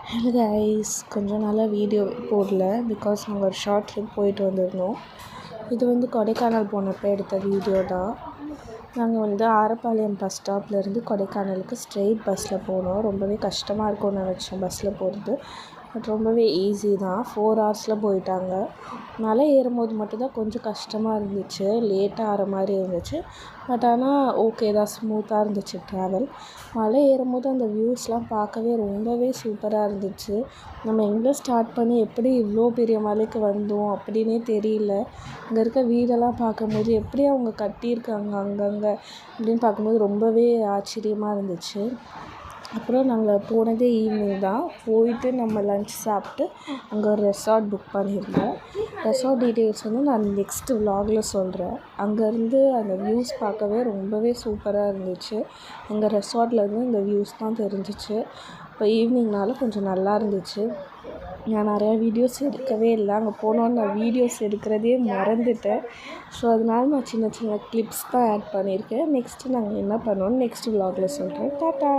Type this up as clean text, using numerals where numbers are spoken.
Hello guys, கொஞ்சம் நாளாக video போடல பிகாஸ் நாங்கள் ஒரு ஷார்ட் ட்ரிப் போயிட்டு வந்திருந்தோம். இது வந்து கொடைக்கானல் போனப்போ எடுத்த வீடியோ தான். நாங்கள் வந்து ஆரப்பாளையம் பஸ் ஸ்டாப்லேருந்து கொடைக்கானலுக்கு ஸ்ட்ரெயிட் பஸ்ஸில் போனோம். ரொம்பவே கஷ்டமாக இருக்கும்னு நினச்சோம் பஸ்ஸில் போகிறது. பட் ரொம்பவே ஈஸி தான். 4 ஹவர்ஸில் போயிட்டாங்க. மலை ஏறும்போது மட்டும்தான் கொஞ்சம் கஷ்டமாக இருந்துச்சு, லேட்டாக ஆகிற மாதிரி இருந்துச்சு. பட் ஆனால் ஓகே தான், ஸ்மூத்தாக இருந்துச்சு ட்ராவல். மலை ஏறும்போது அந்த வியூஸ்லாம் பார்க்கவே ரொம்பவே சூப்பராக இருந்துச்சு. நம்ம எங்கே ஸ்டார்ட் பண்ணி எப்படி இவ்வளோ பெரிய மலைக்கு வந்தோம் அப்படின்னே தெரியல. அங்கே இருக்க வீடெல்லாம் பார்க்கும்போது எப்படி அவங்க கட்டியிருக்காங்க அங்கங்கே அப்படின்னு பார்க்கும்போது ரொம்பவே ஆச்சரியமாக இருந்துச்சு. அப்புறம் நாங்கள் போனதே ஈவினிங் தான். போயிட்டு நம்ம லன்ச் சாப்பிட்டு அங்கே ஒரு ரெசார்ட் புக் பண்ணியிருந்தோம். ரெசார்ட் டீட்டெயில்ஸ் வந்து நான் நெக்ஸ்ட்டு விலாகில் சொல்கிறேன். அங்கேருந்து அந்த வியூஸ் பார்க்கவே ரொம்பவே சூப்பராக இருந்துச்சு. எங்கள் ரெசார்ட்லேருந்து இந்த வியூஸ் தான் தெரிஞ்சிச்சு. இப்போ ஈவினிங்னால கொஞ்சம் நல்லா இருந்துச்சு. நான் நிறையா வீடியோஸ் எடுக்கவே இல்லை. அங்கே போனோன்னு நான் வீடியோஸ் எடுக்கிறதே மறந்துட்டேன். ஸோ அதனால நான் சின்ன சின்ன கிளிப்ஸ் தான் ஆட் பண்ணியிருக்கேன். நெக்ஸ்ட்டு நாங்கள் என்ன பண்ணோன்னு நெக்ஸ்ட் விலாகில் சொல்கிறேன். டாட்டா.